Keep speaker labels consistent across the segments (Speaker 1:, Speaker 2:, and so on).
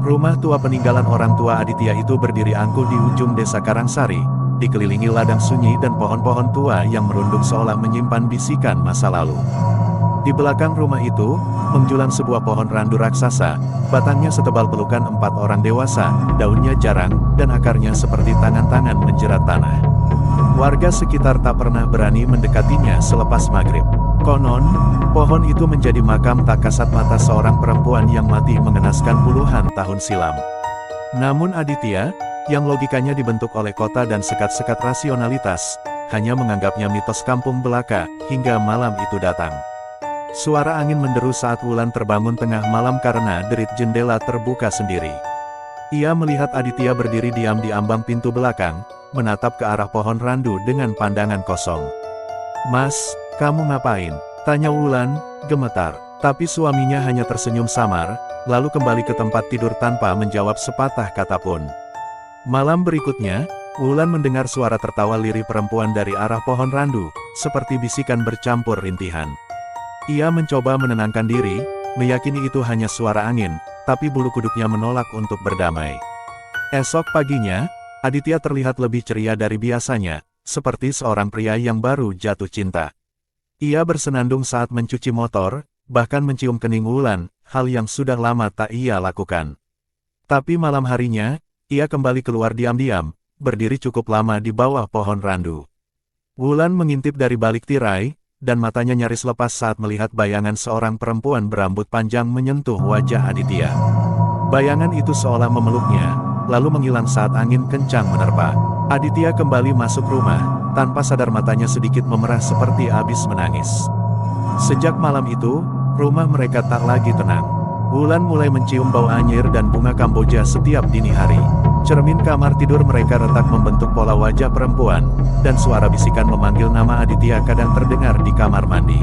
Speaker 1: Rumah tua peninggalan orang tua Aditya itu berdiri angkuh di ujung desa Karangsari, dikelilingi ladang sunyi dan pohon-pohon tua yang merunduk seolah menyimpan bisikan masa lalu. Di belakang rumah itu, menjulang sebuah pohon randu raksasa, batangnya setebal pelukan 4 orang dewasa, daunnya jarang, dan akarnya seperti tangan-tangan menjerat tanah. Warga sekitar tak pernah berani mendekatinya selepas maghrib. Konon, pohon itu menjadi makam tak kasat mata seorang perempuan yang mati mengenaskan puluhan tahun silam. Namun Aditya, yang logikanya dibentuk oleh kota dan sekat-sekat rasionalitas, hanya menganggapnya mitos kampung belaka, hingga malam itu datang. Suara angin menderu saat Wulan terbangun tengah malam karena derit jendela terbuka sendiri. Ia melihat Aditya berdiri diam di ambang pintu belakang, menatap ke arah pohon randu dengan pandangan kosong. "Mas, kamu ngapain?" tanya Wulan, gemetar. Tapi suaminya hanya tersenyum samar, lalu kembali ke tempat tidur tanpa menjawab sepatah kata pun. Malam berikutnya, Wulan mendengar suara tertawa lirih perempuan dari arah pohon randu, seperti bisikan bercampur rintihan. Ia mencoba menenangkan diri, meyakini itu hanya suara angin, tapi bulu kuduknya menolak untuk berdamai. Esok paginya, Aditya terlihat lebih ceria dari biasanya, seperti seorang pria yang baru jatuh cinta. Ia bersenandung saat mencuci motor, bahkan mencium kening Wulan, hal yang sudah lama tak ia lakukan. Tapi malam harinya, ia kembali keluar diam-diam, berdiri cukup lama di bawah pohon randu. Wulan mengintip dari balik tirai, dan matanya nyaris lepas saat melihat bayangan seorang perempuan berambut panjang menyentuh wajah Aditya. Bayangan itu seolah memeluknya, lalu menghilang saat angin kencang menerpa. Aditya kembali masuk rumah, tanpa sadar matanya sedikit memerah seperti habis menangis. Sejak malam itu, rumah mereka tak lagi tenang. Wulan mulai mencium bau anyir dan bunga kamboja setiap dini hari. Cermin kamar tidur mereka retak membentuk pola wajah perempuan, dan suara bisikan memanggil nama Aditya kadang terdengar di kamar mandi.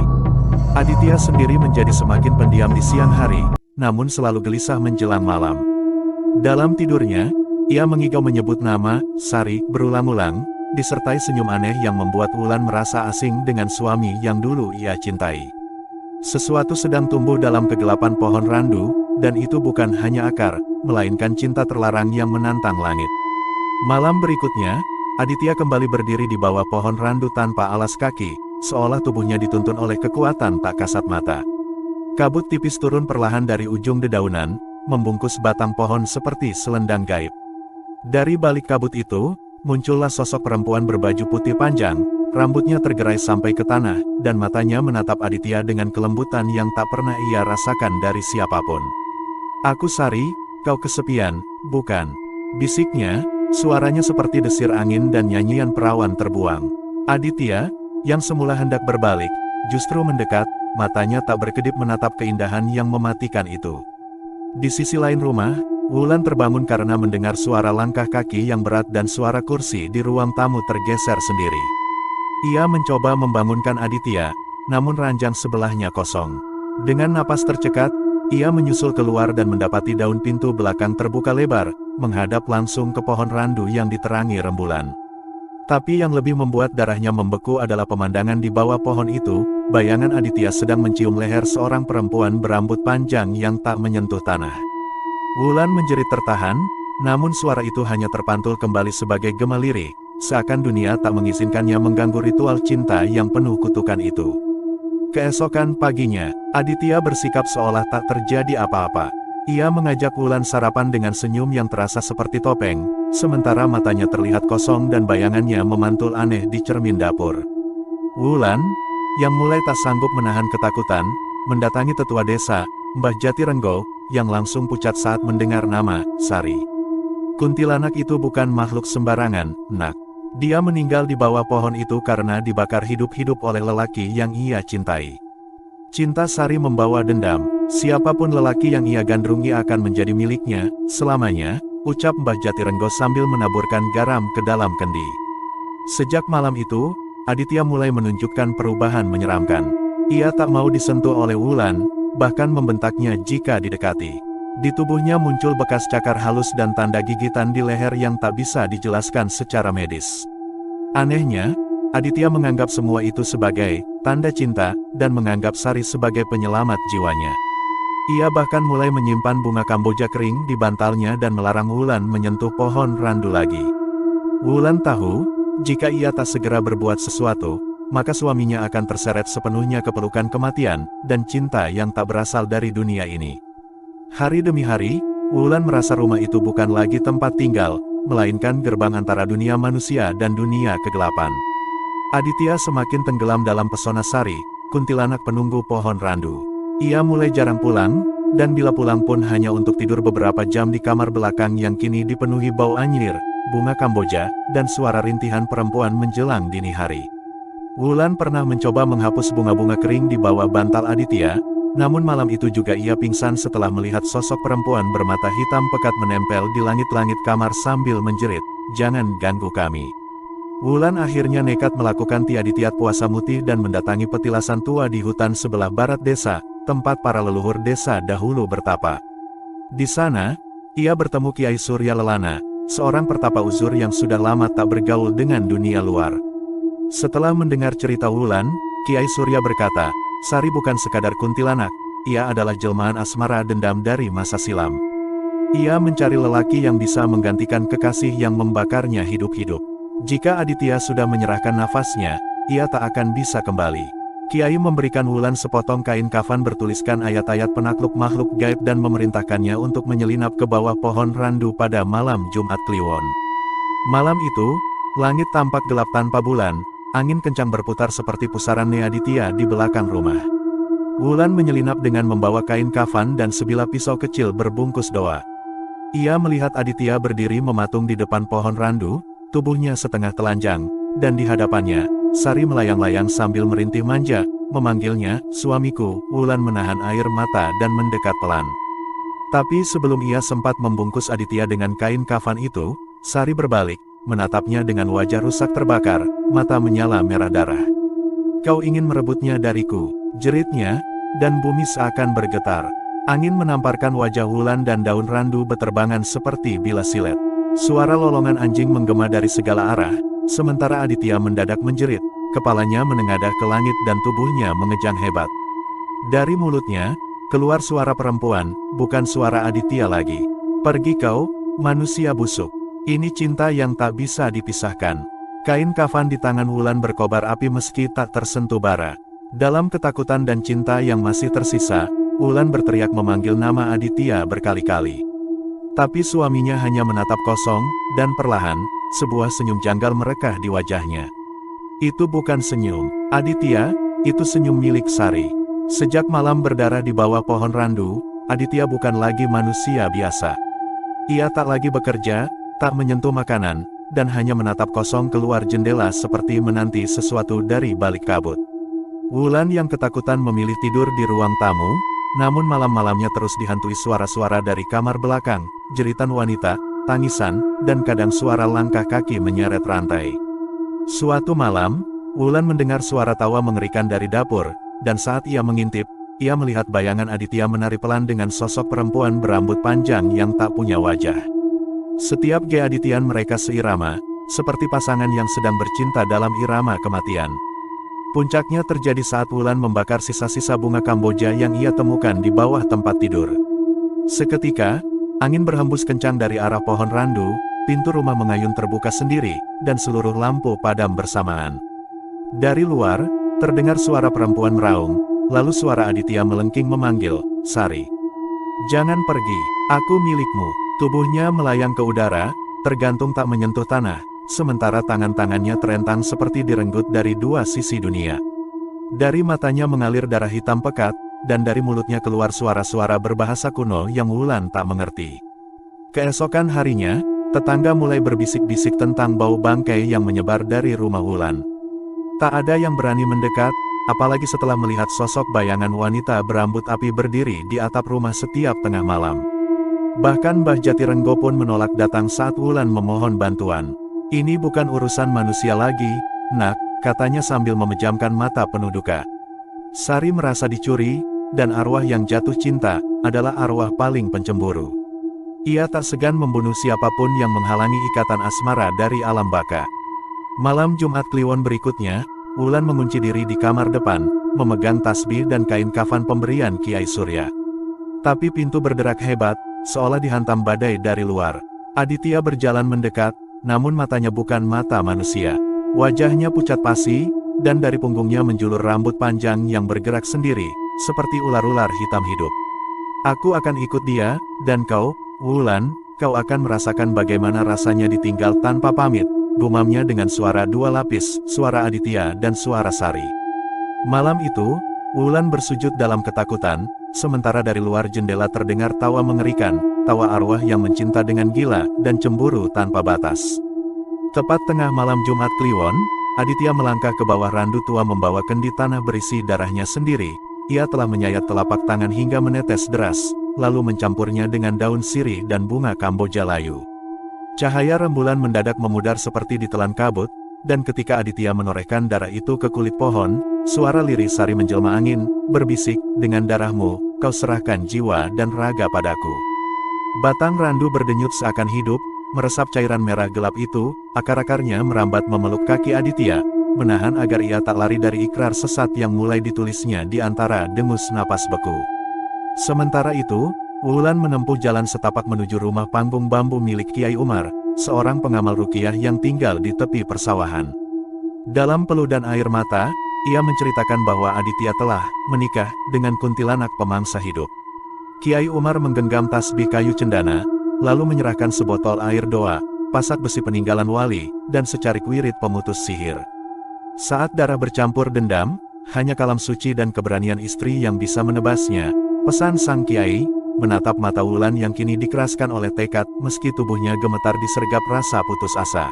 Speaker 1: Aditya sendiri menjadi semakin pendiam di siang hari, namun selalu gelisah menjelang malam. Dalam tidurnya, ia mengigau menyebut nama Sari berulang-ulang, disertai senyum aneh yang membuat Wulan merasa asing dengan suami yang dulu ia cintai. Sesuatu sedang tumbuh dalam kegelapan pohon randu, dan itu bukan hanya akar, melainkan cinta terlarang yang menantang langit. Malam berikutnya, Aditya kembali berdiri di bawah pohon randu tanpa alas kaki, seolah tubuhnya dituntun oleh kekuatan tak kasat mata. Kabut tipis turun perlahan dari ujung dedaunan, membungkus batang pohon seperti selendang gaib. Dari balik kabut itu, muncullah sosok perempuan berbaju putih panjang, rambutnya tergerai sampai ke tanah, dan matanya menatap Aditya dengan kelembutan yang tak pernah ia rasakan dari siapapun. "Aku Sari, kau kesepian, bukan?" bisiknya, suaranya seperti desir angin dan nyanyian perawan terbuang. Aditya, yang semula hendak berbalik, justru mendekat, matanya tak berkedip menatap keindahan yang mematikan itu. Di sisi lain rumah, Wulan terbangun karena mendengar suara langkah kaki yang berat dan suara kursi di ruang tamu tergeser sendiri. Ia mencoba membangunkan Aditya, namun ranjang sebelahnya kosong. Dengan napas tercekat, ia menyusul keluar dan mendapati daun pintu belakang terbuka lebar, menghadap langsung ke pohon randu yang diterangi rembulan. Tapi yang lebih membuat darahnya membeku adalah pemandangan di bawah pohon itu, bayangan Aditya sedang mencium leher seorang perempuan berambut panjang yang tak menyentuh tanah. Wulan menjerit tertahan, namun suara itu hanya terpantul kembali sebagai gema lirik, seakan dunia tak mengizinkannya mengganggu ritual cinta yang penuh kutukan itu. Keesokan paginya, Aditya bersikap seolah tak terjadi apa-apa. Ia mengajak Wulan sarapan dengan senyum yang terasa seperti topeng, sementara matanya terlihat kosong dan bayangannya memantul aneh di cermin dapur. Wulan, yang mulai tak sanggup menahan ketakutan, mendatangi tetua desa, Mbah Jatirenggo, yang langsung pucat saat mendengar nama Sari. Kuntilanak itu bukan makhluk sembarangan, nak. Dia meninggal di bawah pohon itu karena dibakar hidup-hidup oleh lelaki yang ia cintai. Cinta Sari membawa dendam, siapapun lelaki yang ia gandrungi akan menjadi miliknya, selamanya, ucap Mbah Jatirenggo sambil menaburkan garam ke dalam kendi. Sejak malam itu, Aditya mulai menunjukkan perubahan menyeramkan. Ia tak mau disentuh oleh Wulan, bahkan membentaknya jika didekati. Di tubuhnya muncul bekas cakar halus dan tanda gigitan di leher yang tak bisa dijelaskan secara medis. Anehnya, Aditya menganggap semua itu sebagai tanda cinta, dan menganggap Sari sebagai penyelamat jiwanya. Ia bahkan mulai menyimpan bunga Kamboja kering di bantalnya dan melarang Wulan menyentuh pohon randu lagi. Wulan tahu, jika ia tak segera berbuat sesuatu, maka suaminya akan terseret sepenuhnya ke pelukan kematian, dan cinta yang tak berasal dari dunia ini. Hari demi hari, Wulan merasa rumah itu bukan lagi tempat tinggal, melainkan gerbang antara dunia manusia dan dunia kegelapan. Aditya semakin tenggelam dalam pesona Sari, kuntilanak penunggu pohon randu. Ia mulai jarang pulang, dan bila pulang pun hanya untuk tidur beberapa jam di kamar belakang yang kini dipenuhi bau anyir, bunga Kamboja, dan suara rintihan perempuan menjelang dini hari. Wulan pernah mencoba menghapus bunga-bunga kering di bawah bantal Aditya, namun malam itu juga ia pingsan setelah melihat sosok perempuan bermata hitam pekat menempel di langit-langit kamar sambil menjerit, "Jangan ganggu kami." Wulan akhirnya nekat melakukan tiaditiat puasa mutih dan mendatangi petilasan tua di hutan sebelah barat desa, tempat para leluhur desa dahulu bertapa. Di sana, ia bertemu Kiai Surya Lelana, seorang pertapa uzur yang sudah lama tak bergaul dengan dunia luar. Setelah mendengar cerita Wulan, Kiai Surya berkata, "Sari bukan sekadar kuntilanak, ia adalah jelmaan asmara dendam dari masa silam. Ia mencari lelaki yang bisa menggantikan kekasih yang membakarnya hidup-hidup. Jika Aditya sudah menyerahkan nafasnya, ia tak akan bisa kembali." Kiai memberikan Wulan sepotong kain kafan bertuliskan ayat-ayat penakluk makhluk gaib dan memerintahkannya untuk menyelinap ke bawah pohon randu pada malam Jumat Kliwon. Malam itu, langit tampak gelap tanpa bulan, angin kencang berputar seperti pusaran Aditya di belakang rumah. Wulan menyelinap dengan membawa kain kafan dan sebilah pisau kecil berbungkus doa. Ia melihat Aditya berdiri mematung di depan pohon randu, tubuhnya setengah telanjang, dan di hadapannya, Sari melayang-layang sambil merintih manja, memanggilnya, "Suamiku." Wulan menahan air mata dan mendekat pelan. Tapi sebelum ia sempat membungkus Aditya dengan kain kafan itu, Sari berbalik, menatapnya dengan wajah rusak terbakar, mata menyala merah darah. "Kau ingin merebutnya dariku," jeritnya, dan bumi seakan bergetar. Angin menamparkan wajah Wulan dan daun randu beterbangan seperti bilah silet. Suara lolongan anjing menggema dari segala arah, sementara Aditya mendadak menjerit, kepalanya menengadah ke langit dan tubuhnya mengejang hebat. Dari mulutnya, keluar suara perempuan, bukan suara Aditya lagi. "Pergi kau, manusia busuk. Ini cinta yang tak bisa dipisahkan." Kain kafan di tangan Wulan berkobar api meski tak tersentuh bara. Dalam ketakutan dan cinta yang masih tersisa, Wulan berteriak memanggil nama Aditya berkali-kali. Tapi suaminya hanya menatap kosong, dan perlahan, sebuah senyum janggal merekah di wajahnya. Itu bukan senyum Aditya, itu senyum milik Sari. Sejak malam berdarah di bawah pohon randu, Aditya bukan lagi manusia biasa. Ia tak lagi bekerja, tak menyentuh makanan, dan hanya menatap kosong keluar jendela seperti menanti sesuatu dari balik kabut. Wulan yang ketakutan memilih tidur di ruang tamu, namun malam-malamnya terus dihantui suara-suara dari kamar belakang, jeritan wanita, tangisan, dan kadang suara langkah kaki menyeret rantai. Suatu malam, Wulan mendengar suara tawa mengerikan dari dapur, dan saat ia mengintip, ia melihat bayangan Aditya menari pelan dengan sosok perempuan berambut panjang yang tak punya wajah. Setiap Adityan mereka seirama, seperti pasangan yang sedang bercinta dalam irama kematian. Puncaknya terjadi saat Wulan membakar sisa-sisa bunga Kamboja yang ia temukan di bawah tempat tidur. Seketika, angin berhembus kencang dari arah pohon randu, pintu rumah mengayun terbuka sendiri, dan seluruh lampu padam bersamaan. Dari luar, terdengar suara perempuan meraung, lalu suara Aditya melengking memanggil, "Sari. Jangan pergi, aku milikmu." Tubuhnya melayang ke udara, tergantung tak menyentuh tanah, sementara tangan-tangannya terentang seperti direnggut dari dua sisi dunia. Dari matanya mengalir darah hitam pekat, dan dari mulutnya keluar suara-suara berbahasa kuno yang Wulan tak mengerti. Keesokan harinya, tetangga mulai berbisik-bisik tentang bau bangkai yang menyebar dari rumah Wulan. Tak ada yang berani mendekat, apalagi setelah melihat sosok bayangan wanita berambut api berdiri di atap rumah setiap tengah malam. Bahkan Mbah Jatirenggo pun menolak datang saat Wulan memohon bantuan. "Ini bukan urusan manusia lagi, Nak," katanya sambil memejamkan mata penuh duka. Sari merasa dicuri, dan arwah yang jatuh cinta adalah arwah paling pencemburu. Ia tak segan membunuh siapapun yang menghalangi ikatan asmara dari alam baka. Malam Jumat Kliwon berikutnya, Wulan mengunci diri di kamar depan, memegang tasbih dan kain kafan pemberian Kiai Surya. Tapi pintu berderak hebat, seolah dihantam badai dari luar. Aditya berjalan mendekat, namun matanya bukan mata manusia. Wajahnya pucat pasi, dan dari punggungnya menjulur rambut panjang yang bergerak sendiri, seperti ular-ular hitam hidup. Aku akan ikut dia, dan kau, Wulan, kau akan merasakan bagaimana rasanya ditinggal tanpa pamit, gumamnya dengan suara dua lapis, suara Aditya dan suara Sari. Malam itu, Wulan bersujud dalam ketakutan, sementara dari luar jendela terdengar tawa mengerikan, tawa arwah yang mencinta dengan gila dan cemburu tanpa batas. Tepat tengah malam Jumat Kliwon, Aditya melangkah ke bawah randu tua membawa kendi tanah berisi darahnya sendiri. Ia telah menyayat telapak tangan hingga menetes deras, lalu mencampurnya dengan daun sirih dan bunga Kamboja layu. Cahaya rembulan mendadak memudar seperti ditelan kabut, dan ketika Aditya menorehkan darah itu ke kulit pohon, suara lirih Sari menjelma angin, berbisik, dengan darahmu, kau serahkan jiwa dan raga padaku. Batang randu berdenyut seakan hidup, meresap cairan merah gelap itu, akar-akarnya merambat memeluk kaki Aditya, menahan agar ia tak lari dari ikrar sesat yang mulai ditulisnya di antara dengus napas beku. Sementara itu, Wulan menempuh jalan setapak menuju rumah panggung bambu milik Kiai Umar, seorang pengamal ruqyah yang tinggal di tepi persawahan. Dalam peludan air mata, ia menceritakan bahwa Aditya telah menikah dengan kuntilanak pemangsa hidup. Kiai Umar menggenggam tasbih kayu cendana, lalu menyerahkan sebotol air doa, pasak besi peninggalan wali, dan secarik wirid pemutus sihir. Saat darah bercampur dendam, hanya kalam suci dan keberanian istri yang bisa menebasnya, pesan sang kiai, menatap mata Wulan yang kini dikeraskan oleh tekad meski tubuhnya gemetar disergap rasa putus asa.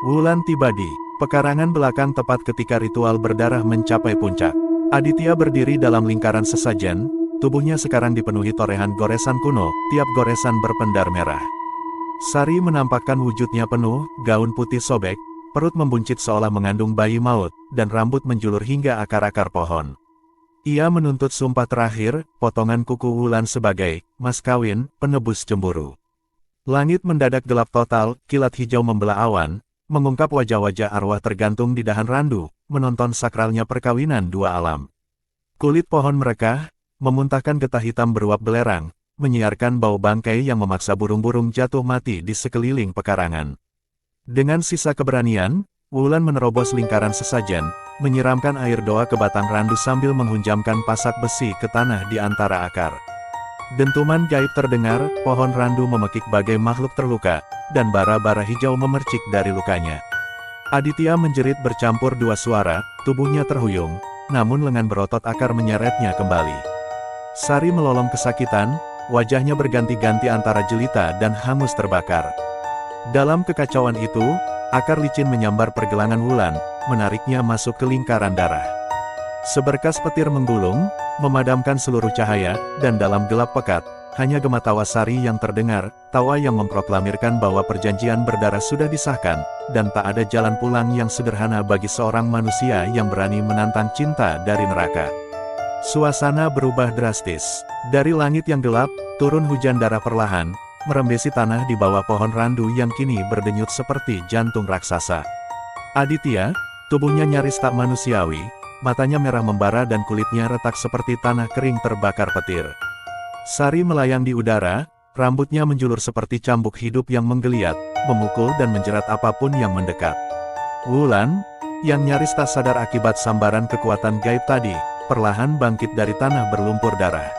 Speaker 1: Wulan tiba di pekarangan belakang tepat ketika ritual berdarah mencapai puncak. Aditya berdiri dalam lingkaran sesajen, tubuhnya sekarang dipenuhi torehan goresan kuno, tiap goresan berpendar merah. Sari menampakkan wujudnya penuh, gaun putih sobek, perut membuncit seolah mengandung bayi maut, dan rambut menjulur hingga akar-akar pohon. Ia menuntut sumpah terakhir, potongan kuku Wulan sebagai mas kawin, penebus cemburu. Langit mendadak gelap total, kilat hijau membelah awan, mengungkap wajah-wajah arwah tergantung di dahan randu, menonton sakralnya perkawinan dua alam. Kulit pohon merekah, memuntahkan getah hitam beruap belerang, menyiarkan bau bangkai yang memaksa burung-burung jatuh mati di sekeliling pekarangan. Dengan sisa keberanian, Wulan menerobos lingkaran sesajen, menyiramkan air doa ke batang randu sambil menghunjamkan pasak besi ke tanah di antara akar. Dentuman gaib terdengar, pohon randu memekik bagai makhluk terluka, dan bara-bara hijau memercik dari lukanya. Aditya menjerit bercampur dua suara, tubuhnya terhuyung, namun lengan berotot akar menyeretnya kembali. Sari melolong kesakitan, wajahnya berganti-ganti antara jelita dan hangus terbakar. Dalam kekacauan itu, akar licin menyambar pergelangan Wulan, menariknya masuk ke lingkaran darah. Seberkas petir menggulung, memadamkan seluruh cahaya, dan dalam gelap pekat, hanya gema tawa Sari yang terdengar, tawa yang memproklamirkan bahwa perjanjian berdarah sudah disahkan, dan tak ada jalan pulang yang sederhana bagi seorang manusia yang berani menantang cinta dari neraka. Suasana berubah drastis. Dari langit yang gelap, turun hujan darah perlahan, merembesi tanah di bawah pohon randu yang kini berdenyut seperti jantung raksasa. Aditya, tubuhnya nyaris tak manusiawi, matanya merah membara dan kulitnya retak seperti tanah kering terbakar petir. Sari melayang di udara, rambutnya menjulur seperti cambuk hidup yang menggeliat, memukul dan menjerat apapun yang mendekat. Wulan, yang nyaris tak sadar akibat sambaran kekuatan gaib tadi, perlahan bangkit dari tanah berlumpur darah.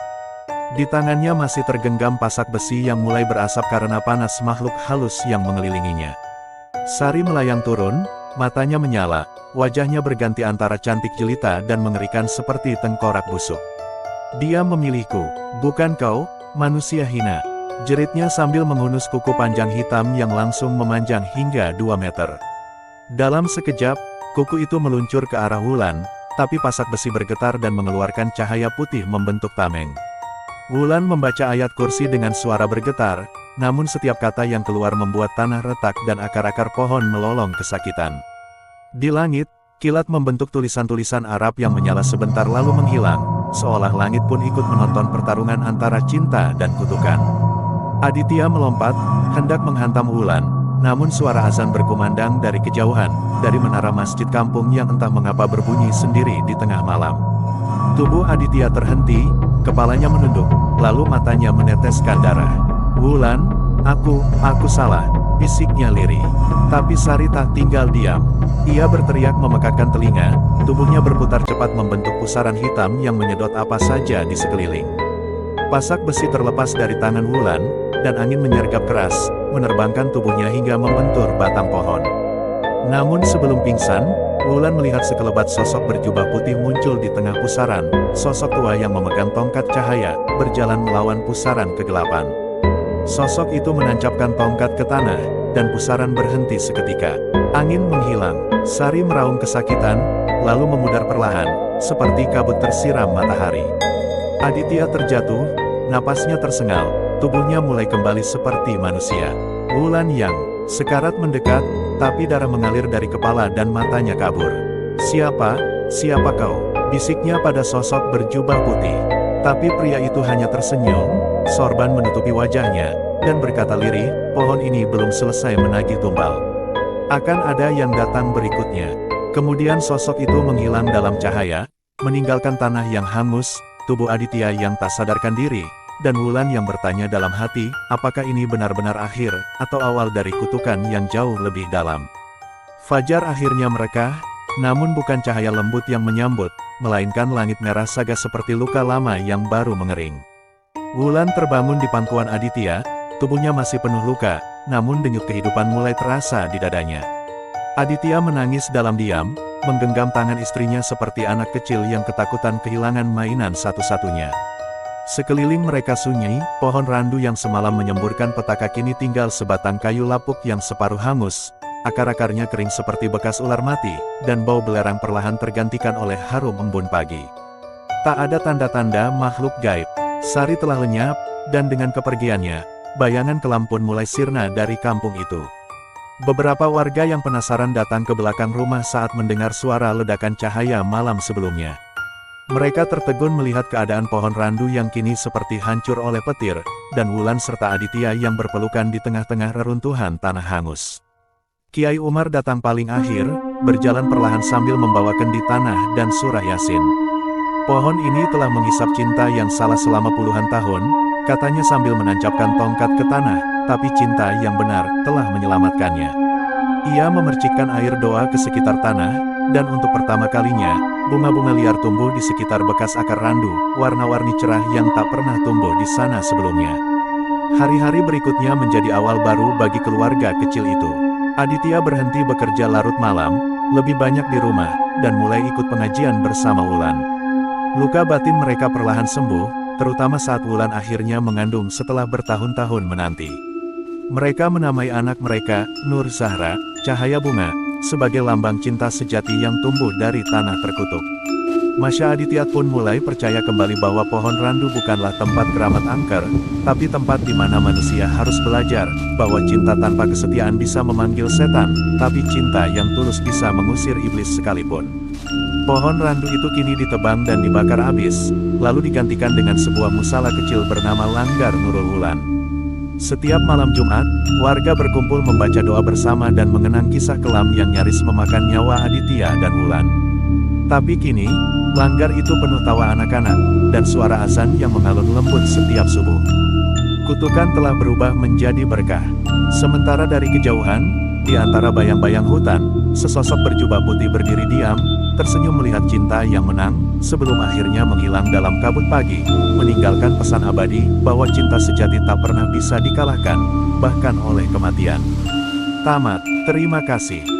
Speaker 1: Di tangannya masih tergenggam pasak besi yang mulai berasap karena panas makhluk halus yang mengelilinginya. Sari melayang turun, matanya menyala, wajahnya berganti antara cantik jelita dan mengerikan seperti tengkorak busuk. Dia memilihku, bukan kau, manusia hina. Jeritnya sambil menghunus kuku panjang hitam yang langsung memanjang hingga 2 meter. Dalam sekejap, kuku itu meluncur ke arah Wulan, tapi pasak besi bergetar dan mengeluarkan cahaya putih membentuk tameng. Wulan membaca ayat kursi dengan suara bergetar, namun setiap kata yang keluar membuat tanah retak dan akar-akar pohon melolong kesakitan. Di langit, kilat membentuk tulisan-tulisan Arab yang menyala sebentar lalu menghilang, seolah langit pun ikut menonton pertarungan antara cinta dan kutukan. Aditya melompat, hendak menghantam Wulan, namun suara azan berkumandang dari kejauhan, dari menara masjid kampung yang entah mengapa berbunyi sendiri di tengah malam. Tubuh Aditya terhenti, kepalanya menunduk, lalu matanya meneteskan darah. "Wulan, aku salah," bisiknya lirih. Tapi Sari tak tinggal diam. Ia berteriak memekakkan telinga, tubuhnya berputar cepat membentuk pusaran hitam yang menyedot apa saja di sekeliling. Pasak besi terlepas dari tangan Wulan, dan angin menyergap keras, menerbangkan tubuhnya hingga membentur batang pohon. Namun sebelum pingsan, Wulan melihat sekelebat sosok berjubah putih muncul di tengah pusaran, sosok tua yang memegang tongkat cahaya, berjalan melawan pusaran kegelapan. Sosok itu menancapkan tongkat ke tanah, dan pusaran berhenti seketika. Angin menghilang, Sari meraung kesakitan, lalu memudar perlahan, seperti kabut tersiram matahari. Aditya terjatuh, napasnya tersengal, tubuhnya mulai kembali seperti manusia. Wulan Yang, sekarat mendekat, tapi darah mengalir dari kepala dan matanya kabur. Siapa kau?" bisiknya pada sosok berjubah putih. Tapi pria itu hanya tersenyum, sorban menutupi wajahnya, dan berkata lirih, "Pohon ini belum selesai menagih tumbal. Akan ada yang datang berikutnya." Kemudian sosok itu menghilang dalam cahaya, meninggalkan tanah yang hangus, tubuh Aditya yang tak sadarkan diri, dan Wulan yang bertanya dalam hati, apakah ini benar-benar akhir, atau awal dari kutukan yang jauh lebih dalam. Fajar akhirnya merekah, namun bukan cahaya lembut yang menyambut, melainkan langit merah saga seperti luka lama yang baru mengering. Wulan terbangun di pangkuan Aditya, tubuhnya masih penuh luka, namun denyut kehidupan mulai terasa di dadanya. Aditya menangis dalam diam, menggenggam tangan istrinya seperti anak kecil yang ketakutan kehilangan mainan satu-satunya. Sekeliling mereka sunyi, pohon randu yang semalam menyemburkan petaka kini tinggal sebatang kayu lapuk yang separuh hangus, akar-akarnya kering seperti bekas ular mati, dan bau belerang perlahan tergantikan oleh harum embun pagi. Tak ada tanda-tanda makhluk gaib. Sari telah lenyap, dan dengan kepergiannya, bayangan kelam pun mulai sirna dari kampung itu. Beberapa warga yang penasaran datang ke belakang rumah saat mendengar suara ledakan cahaya malam sebelumnya. Mereka tertegun melihat keadaan pohon randu yang kini seperti hancur oleh petir, dan Wulan serta Aditya yang berpelukan di tengah-tengah reruntuhan tanah hangus. Kiai Umar datang paling akhir, berjalan perlahan sambil membawa kendi tanah dan surah Yasin. "Pohon ini telah menghisap cinta yang salah selama puluhan tahun," katanya sambil menancapkan tongkat ke tanah, "tapi cinta yang benar telah menyelamatkannya." Ia memercikkan air doa ke sekitar tanah, dan untuk pertama kalinya, bunga-bunga liar tumbuh di sekitar bekas akar randu, warna-warni cerah yang tak pernah tumbuh di sana sebelumnya. Hari-hari berikutnya menjadi awal baru bagi keluarga kecil itu. Aditya berhenti bekerja larut malam, lebih banyak di rumah, dan mulai ikut pengajian bersama Wulan. Luka batin mereka perlahan sembuh, terutama saat Wulan akhirnya mengandung setelah bertahun-tahun menanti. Mereka menamai anak mereka, Nur Zahra, cahaya bunga, sebagai lambang cinta sejati yang tumbuh dari tanah terkutuk. Masya Aditya pun mulai percaya kembali bahwa pohon randu bukanlah tempat keramat angker, tapi tempat di mana manusia harus belajar, bahwa cinta tanpa kesetiaan bisa memanggil setan, tapi cinta yang tulus bisa mengusir iblis sekalipun. Pohon randu itu kini ditebang dan dibakar habis, lalu digantikan dengan sebuah musala kecil bernama Langgar Nurul Wulan. Setiap malam Jumat, warga berkumpul membaca doa bersama dan mengenang kisah kelam yang nyaris memakan nyawa Aditya dan Wulan. Tapi kini, langgar itu penuh tawa anak-anak, dan suara azan yang mengalun lembut setiap subuh. Kutukan telah berubah menjadi berkah. Sementara dari kejauhan, di antara bayang-bayang hutan, sesosok berjubah putih berdiri diam, tersenyum melihat cinta yang menang, sebelum akhirnya menghilang dalam kabut pagi, meninggalkan pesan abadi, bahwa cinta sejati tak pernah bisa dikalahkan, bahkan oleh kematian. Tamat. Terima kasih.